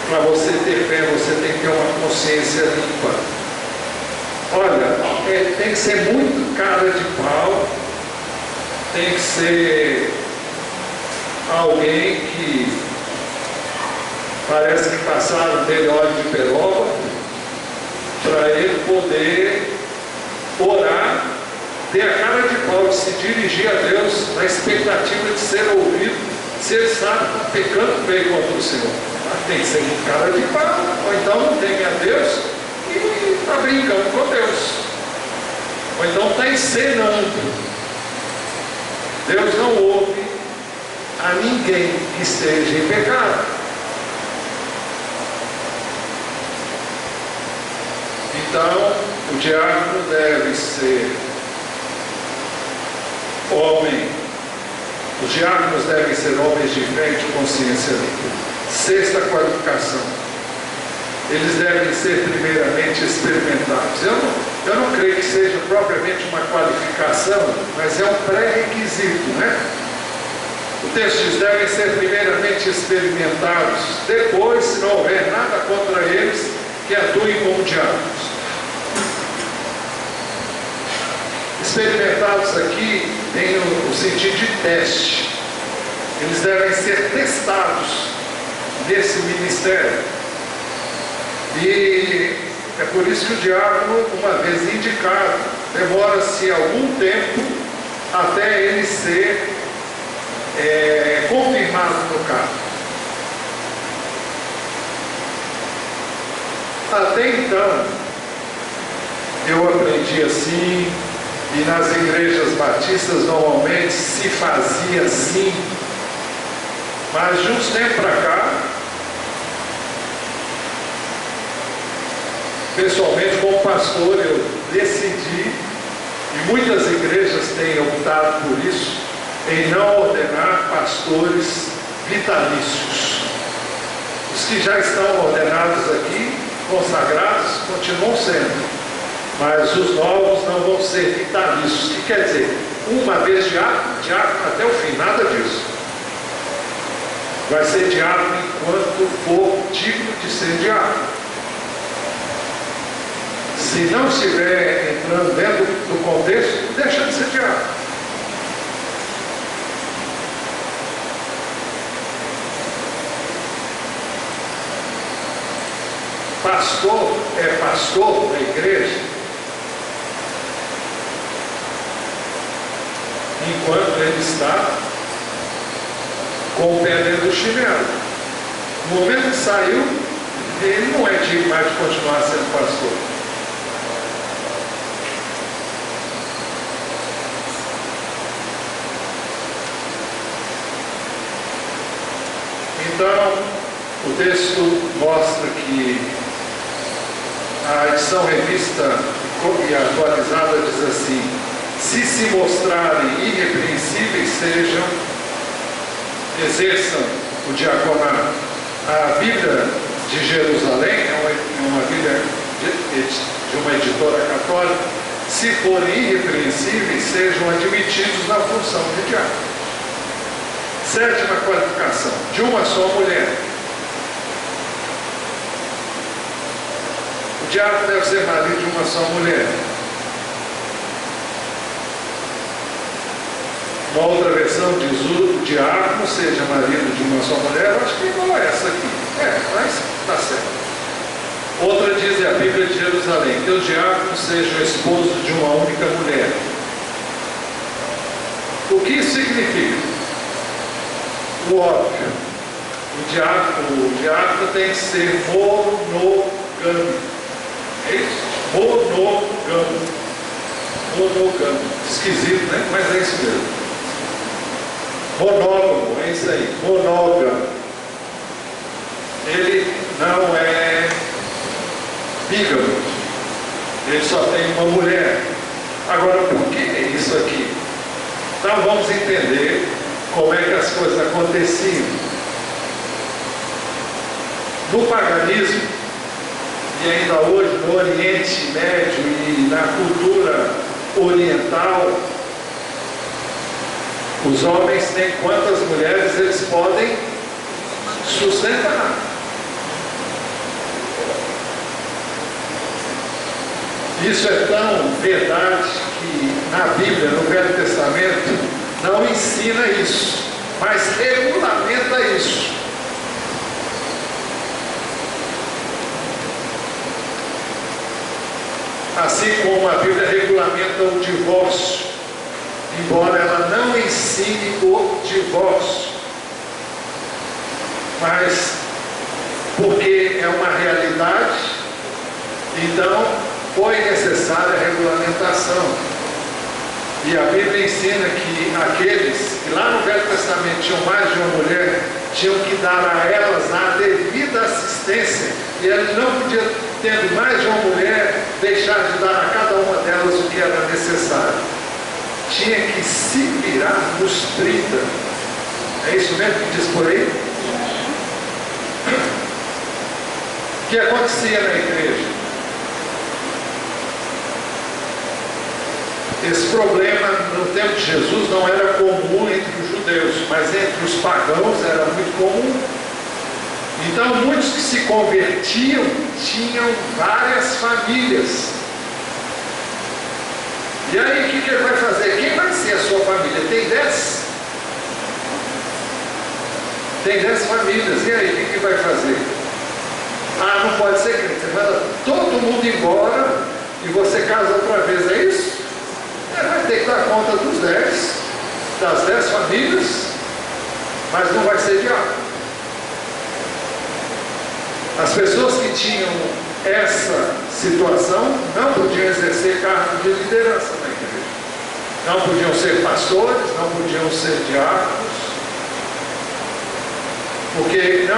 Para você ter fé, você tem que ter uma consciência limpa. Olha, tem que ser muito cara de pau, tem que ser alguém que parece que passaram dele óleo de peroba, para ele poder orar, ter a cara de pau de se dirigir a Deus na expectativa de ser ouvido, se ele sabe que está pecando bem contra o Senhor. Tem que ser um cara de pau, ou então não teme a Deus e está brincando com Deus, ou então está encenando. Deus não ouve a ninguém que esteja em pecado. Então, o diácono deve ser homem. Os diáconos devem ser homens de fé e de consciência limpa. Sexta qualificação: eles devem ser primeiramente experimentados. Eu não creio que seja propriamente uma qualificação, mas é um pré-requisito, né? O texto diz: devem ser primeiramente experimentados, depois, se não houver nada contra eles, que atuem como diáconos. Experimentados aqui tem o sentido de teste. Eles devem ser testados nesse ministério. E é por isso que o diácono, uma vez indicado, demora-se algum tempo até ele ser confirmado no cargo. Até então, eu aprendi assim, e nas igrejas batistas normalmente se fazia assim, mas de uns tempos para cá, Pessoalmente, como pastor, eu decidi, e muitas igrejas têm optado por isso, em não ordenar pastores vitalícios. Os que já estão ordenados aqui, consagrados, continuam sendo, mas os novos não vão ser vitalícios. O que quer dizer? Uma vez diácono, diácono até o fim, nada disso. Vai ser diácono enquanto for digno de ser diácono. Se não estiver entrando dentro do contexto, deixa de ser diácono. Pastor é pastor da igreja enquanto ele está com o pé dentro do chinelo. No momento que saiu, ele não é digno mais de continuar sendo pastor. Então, o texto mostra que a edição revista e atualizada diz assim: se se mostrarem irrepreensíveis, exerçam o diaconato. A Bíblia de Jerusalém é uma Bíblia de uma editora católica. Se forem irrepreensíveis, sejam admitidos na função de diácono. Sétima qualificação: de uma só mulher. O diácono deve ser marido de uma só mulher. Uma outra versão diz: o diácono seja marido de uma só mulher. Eu acho que é igual a essa aqui. Mas está certo. Outra diz, a Bíblia de Jerusalém, que o diácono seja o esposo de uma única mulher. O que isso significa? O óbvio. O diácono tem que ser monogâmico. É isso? Monogâmico. Esquisito, né? Mas é isso mesmo. Monógamo, é isso aí. Monógamo. Ele não é bígamo. Ele só tem uma mulher. Agora, por que é isso aqui? Então vamos entender como é que as coisas aconteciam. No paganismo, e ainda hoje no Oriente Médio e na cultura oriental, os homens têm quantas mulheres eles podem sustentar. Isso é tão verdade que na Bíblia, no Velho Testamento, não ensina isso, mas regulamenta isso. Assim como a Bíblia regulamenta o divórcio, embora ela não ensine o divórcio, mas porque é uma realidade, então foi necessária a regulamentação. E a Bíblia ensina que aqueles que lá no Velho Testamento tinham mais de uma mulher, tinham que dar a elas a devida assistência, e ele não podia, tendo mais de uma mulher, deixar de dar a cada uma delas o que era necessário. Tinha que se virar nos 30. É isso mesmo que diz por aí? O que acontecia na igreja? Esse problema no tempo de Jesus não era comum entre os judeus, mas entre os pagãos era muito comum. Então muitos que se convertiam tinham várias famílias. E aí o que ele vai fazer? Quem vai ser a sua família? Tem 10? Tem 10 famílias. E aí o que vai fazer? Ah, não pode ser crente. Você manda todo mundo embora e você casa outra vez, é isso? Vai ter que dar conta dos 10, das 10 famílias, mas não vai ser diácono. As pessoas que tinham essa situação não podiam exercer cargo de liderança na igreja. Não podiam ser pastores, não podiam ser diáconos. Porque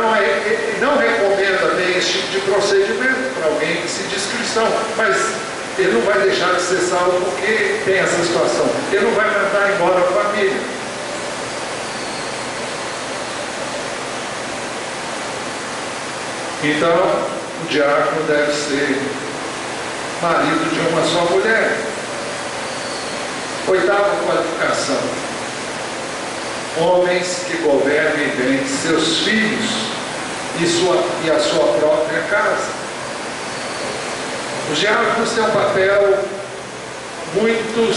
não recomenda bem esse tipo de procedimento para alguém que se diz cristão, mas ele não vai deixar de ser salvo porque tem essa situação. Ele não vai mandar embora a família. Então, o diácono deve ser marido de uma só mulher. Oitava qualificação: homens que governem bem seus filhos e a sua própria casa. Os diáconos têm um papel muito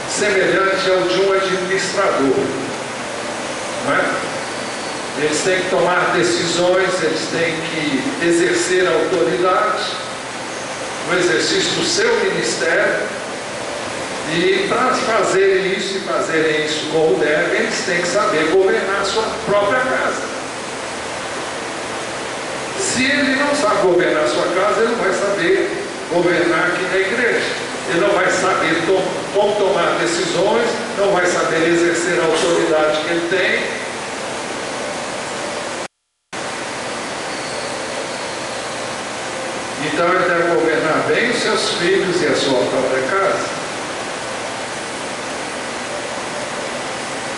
semelhante ao de um administrador, não é? Eles têm que tomar decisões, eles têm que exercer autoridade no exercício do seu ministério, e para fazerem isso como devem, eles têm que saber governar a sua própria casa. Se ele não sabe governar a sua casa, ele não vai saber governar aqui na igreja. Ele não vai saber como tomar decisões, não vai saber exercer a autoridade que ele tem. Então ele deve governar bem os seus filhos e a sua própria casa.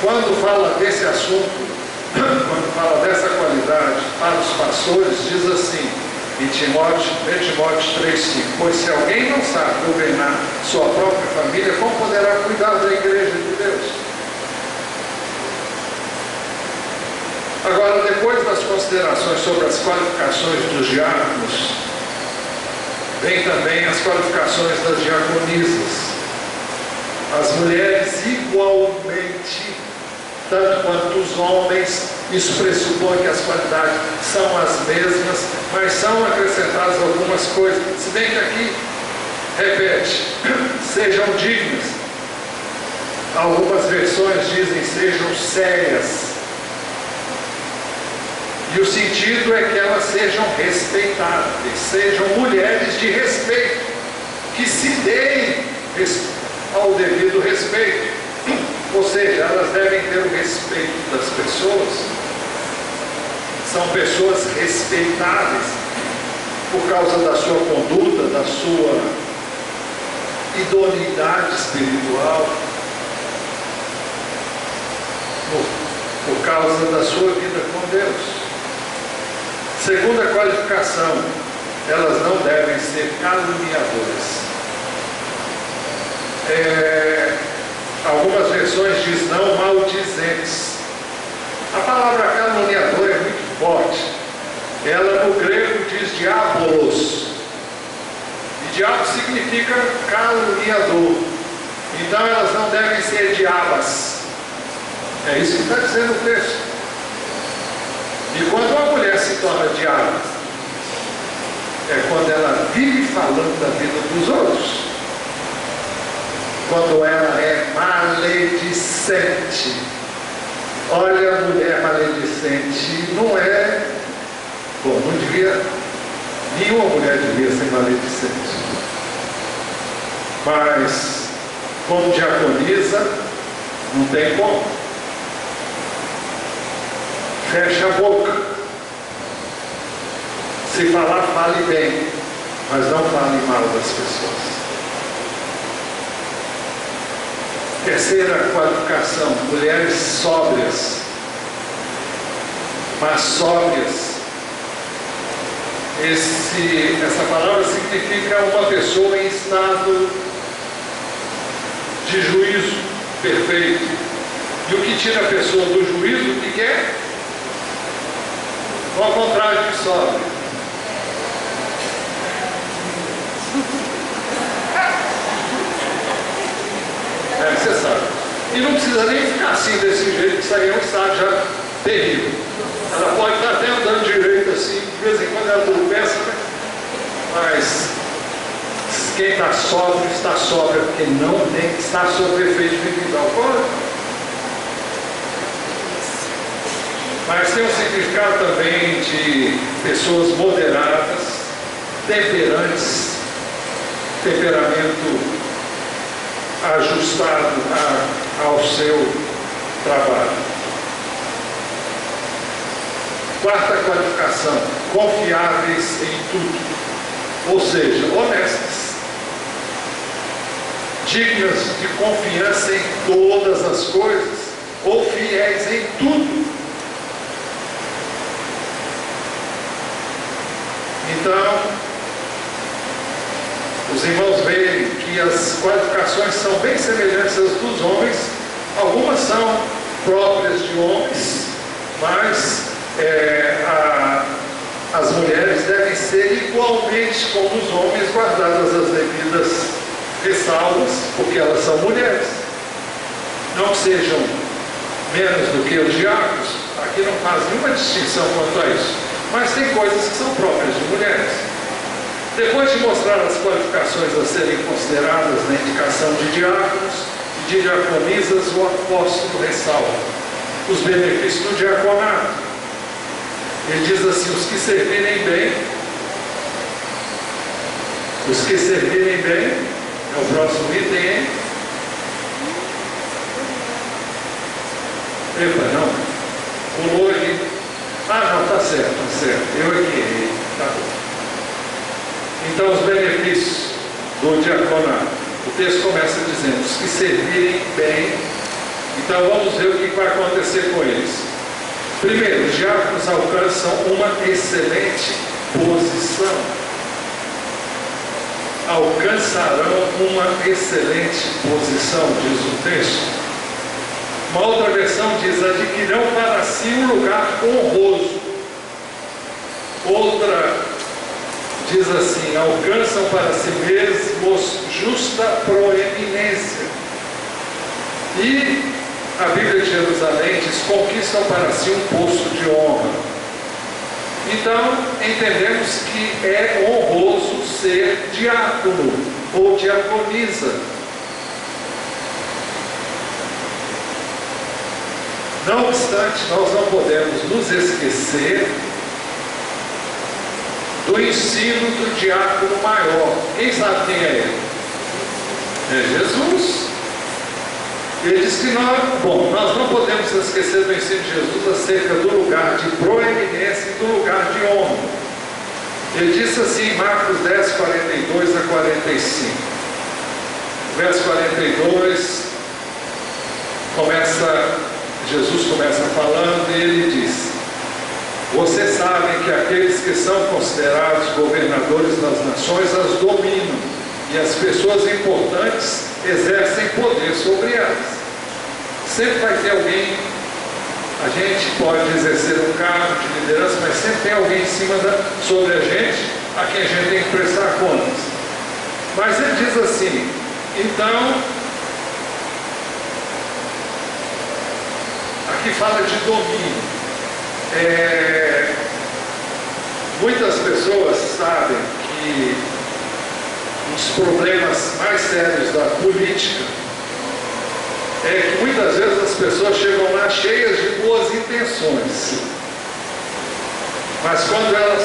Quando fala desse assunto, quando fala dessa qualidade para os pastores, diz assim, em Timóteo 3,5: pois se alguém não sabe governar sua própria família, como poderá cuidar da igreja de Deus? Agora, depois das considerações sobre as qualificações dos diáconos, vem também as qualificações das diaconisas. As mulheres igualmente, tanto quanto os homens, isso pressupõe que as qualidades são as mesmas, mas são acrescentadas algumas coisas. Se bem que aqui repete, sejam dignas. Algumas versões dizem sejam sérias. E o sentido é que elas sejam respeitadas, sejam mulheres de respeito, que se deem ao devido respeito. Ou seja, elas devem ter o respeito das pessoas. São pessoas respeitáveis por causa da sua conduta, da sua idoneidade espiritual, por causa da sua vida com Deus. Segunda qualificação: elas não devem ser caluniadoras. Algumas versões diz não maldizentes. A palavra caluniador é muito forte. Ela no grego diz diabolos. E diabo significa caluniador. Então elas não devem ser diabas. É isso que está dizendo o texto. E quando uma mulher se torna diaba, é quando ela vive falando da vida dos outros. Quando ela é maledicente. Olha, a mulher maledicente não é... Bom, não devia... Nenhuma mulher devia ser maledicente. Mas, como diaconisa, não tem como. Fecha a boca. Se falar, fale bem, mas não fale mal das pessoas. Terceira qualificação: mulheres sóbrias. Mas sóbrias, essa palavra significa uma pessoa em estado de juízo perfeito. E o que tira a pessoa do juízo, o que é? Ao contrário de sóbrio. Você sabe. E não precisa nem ficar assim desse jeito, que isso aí é um estado já terrível. Ela pode estar até andando direito assim, de vez em quando ela tropeça, mas quem está sóbrio porque não tem que estar sob efeito de bebida alcoólica. Mas tem um significado também de pessoas moderadas, temperantes, temperamento ajustado ao seu trabalho. Quarta qualificação: confiáveis em tudo, ou seja, honestas, dignas de confiança em todas as coisas, ou fiéis em tudo. Então, os irmãos veem que as qualificações são bem semelhantes às dos homens. Algumas são próprias de homens, mas as mulheres devem ser igualmente como os homens, guardadas as devidas ressalvas, porque elas são mulheres. Não que sejam menos do que os diáconos, aqui não faz nenhuma distinção quanto a isso, mas tem coisas que são próprias de mulheres. Depois de mostrar as qualificações a serem consideradas na indicação de diáconos e de diaconisas, o apóstolo ressalva os benefícios do diaconato. Ele diz assim: os que servirem bem, é o próximo item, hein? Epa, não, pulou ali. Ah, não, tá certo, eu aqui errei, tá bom. Então, os benefícios do diaconato. O texto começa dizendo: os que servirem bem. Então, vamos ver o que vai acontecer com eles. Primeiro, os diáconos alcançam uma excelente posição. Alcançarão uma excelente posição, diz o texto. Uma outra versão diz: adquirirão para si um lugar honroso. Outra diz assim: alcançam para si mesmos justa proeminência. E a Bíblia de Jerusalém diz: conquistam para si um posto de honra. Então, entendemos que é honroso ser diácono ou diaconisa. Não obstante, nós não podemos nos esquecer do ensino do diácono maior. Quem sabe quem é ele? É Jesus. Ele diz que nós não podemos esquecer do ensino de Jesus acerca do lugar de proeminência e do lugar de honra. Ele disse assim em Marcos 10, 42 a 45. Verso 42, Jesus começa falando e ele diz: vocês sabem que aqueles que são considerados governadores das nações as dominam, e as pessoas importantes exercem poder sobre elas. Sempre vai ter alguém, a gente pode exercer um cargo de liderança, mas sempre tem alguém em cima sobre a gente, a quem a gente tem que prestar contas. Mas ele diz assim: então, aqui fala de domínio. Muitas pessoas sabem que os problemas mais sérios da política é que muitas vezes as pessoas chegam lá cheias de boas intenções, mas quando elas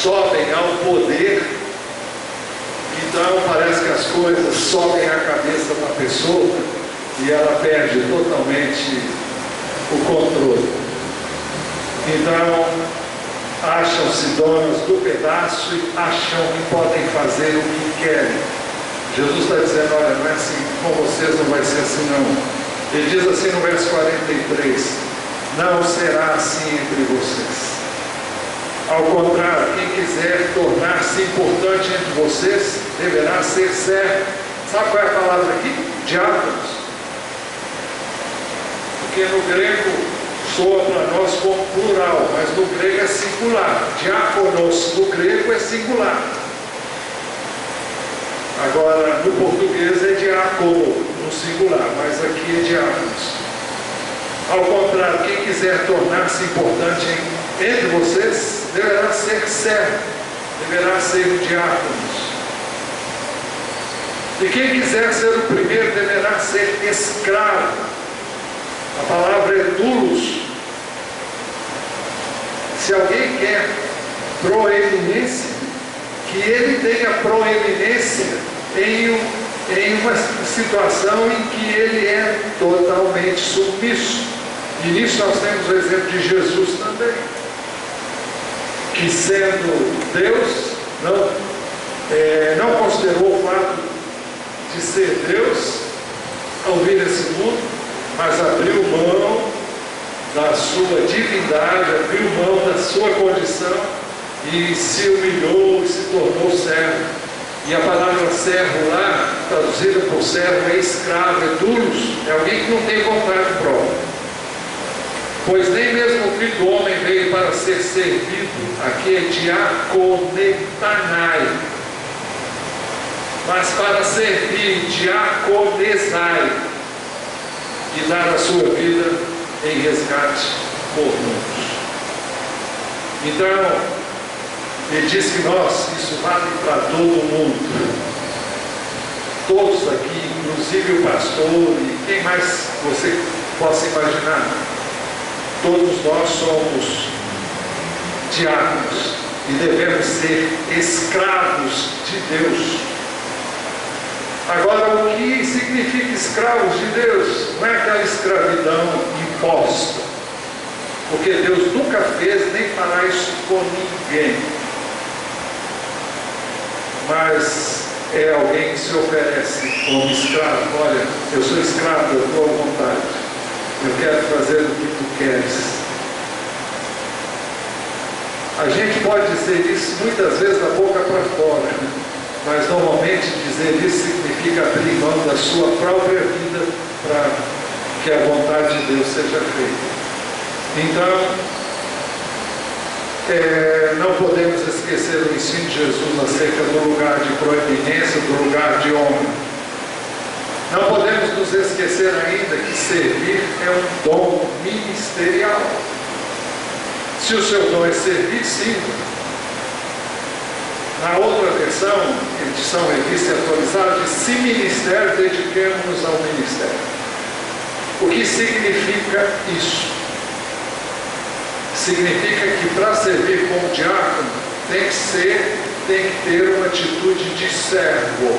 sobem ao poder, então parece que as coisas sobem à cabeça da pessoa e ela perde totalmente o controle. Então, acham-se donos do pedaço e acham que podem fazer o que querem. Jesus está dizendo: olha, não é assim com vocês, não vai ser assim não. Ele diz assim no verso 43: não será assim entre vocês. Ao contrário, quem quiser tornar-se importante entre vocês, deverá ser servo. Sabe qual é a palavra aqui? Diáconos. Porque no grego soa para nós como plural, mas no grego é singular. Diáconos no grego é singular. Agora, no português é diácono, no singular, mas aqui é diáconos. Ao contrário, quem quiser tornar-se importante entre vocês, deverá ser servo, deverá ser diáconos. E quem quiser ser o primeiro, deverá ser escravo. A palavra é doulos. Se alguém quer proeminência, que ele tenha proeminência em uma situação em que ele é totalmente submisso. E nisso nós temos o exemplo de Jesus também, que sendo Deus, não considerou o fato de ser Deus ao vir nesse mundo, mas abriu mão da sua divindade, abriu mão da sua condição e se humilhou e se tornou servo. E a palavra servo lá, traduzida por servo, é escravo, é dulos, é alguém que não tem vontade própria. Pois nem mesmo o Filho do Homem veio para ser servido, aqui é diaconetanai, mas para servir, diaconesai, e dar a sua vida em resgate por muitos. Então, ele diz que isso vale para todo mundo, todos aqui, inclusive o pastor e quem mais você possa imaginar. Todos nós somos diáconos e devemos ser escravos de Deus. Agora, o que significa escravos de Deus? Não é aquela escravidão imposta, porque Deus nunca fez nem fará isso com ninguém, mas é alguém que se oferece como escravo. Olha, eu sou escravo da tua vontade, eu quero fazer o que tu queres. A gente pode dizer isso muitas vezes da boca para fora, mas normalmente dizer isso significa abrir mão da sua própria vida para que a vontade de Deus seja feita. Então, não podemos esquecer o ensino de Jesus acerca do lugar de proeminência, do lugar de honra. Não podemos nos esquecer ainda que servir é um dom ministerial. Se o seu dom é servir, sim. Na outra versão, edição revista e atualizada, diz: se ministério, dediquemos-nos ao ministério. O que significa isso? Significa que para servir como diácono tem que ter uma atitude de servo.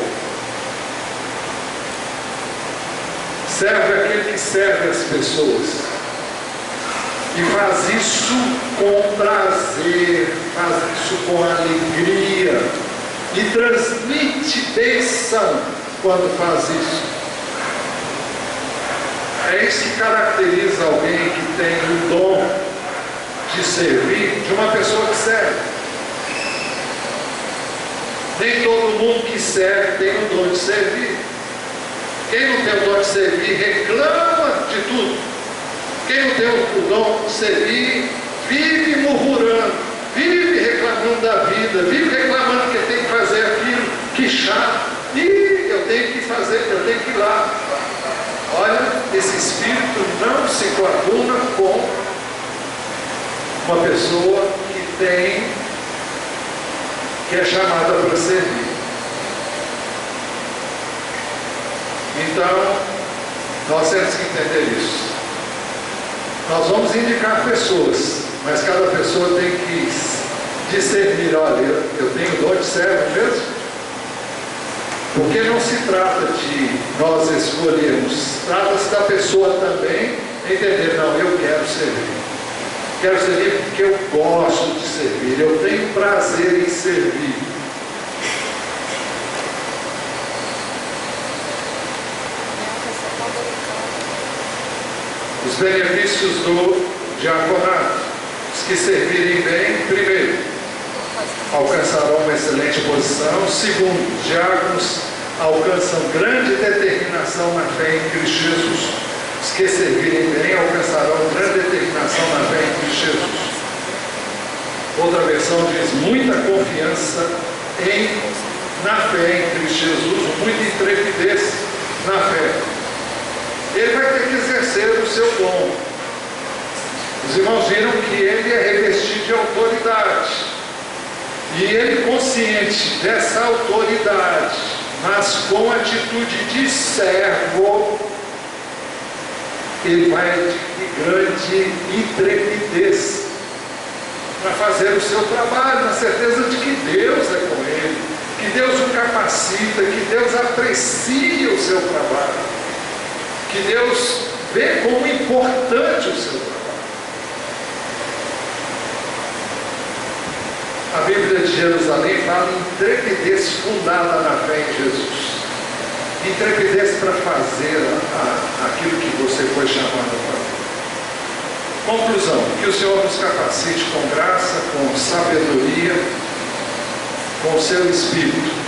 Servo é aquele que serve as pessoas e faz isso com prazer, faz isso com alegria e transmite bênção quando faz isso. É isso que caracteriza alguém que tem o dom de servir, de uma pessoa que serve. Nem todo mundo que serve tem o dom de servir. Quem não tem o dom de servir reclama de tudo. Quem não tem o dom de servir vive murmurando, vive reclamando da vida, vive reclamando que tem que fazer aquilo, que chato, e eu tenho que fazer, eu tenho que ir lá. Olha, esse espírito não se coaduna com uma pessoa que é chamada para servir. Então, nós temos que entender isso. Nós vamos indicar pessoas, mas cada pessoa tem que discernir: olha, eu tenho dom de servo mesmo? Porque não se trata de nós escolhermos, trata-se da pessoa também entender: não, eu quero servir. Quero servir porque eu gosto de servir, eu tenho prazer em servir. Os benefícios do diaconato: os que servirem bem, primeiro, alcançarão uma excelente posição. Segundo, os diáconos alcançam grande determinação na fé em Cristo Jesus. Os que servirem bem alcançarão grande determinação na fé em Cristo Jesus. Outra versão diz: muita confiança na fé em Cristo Jesus, muita intrepidez na fé. Ele vai ter que exercer o seu dom. Os irmãos viram que ele é revestido de autoridade. E ele, consciente dessa autoridade, mas com atitude de servo, ele vai adquirir grande intrepidez para fazer o seu trabalho, na certeza de que Deus é com ele, que Deus o capacita, que Deus aprecia o seu trabalho, que Deus Vê como importante o seu trabalho. A Bíblia de Jerusalém fala em intrepidez fundada na fé em Jesus. Intrepidez para fazer aquilo que você foi chamado a fazer. Conclusão: que o Senhor nos capacite com graça, com sabedoria, com o seu Espírito,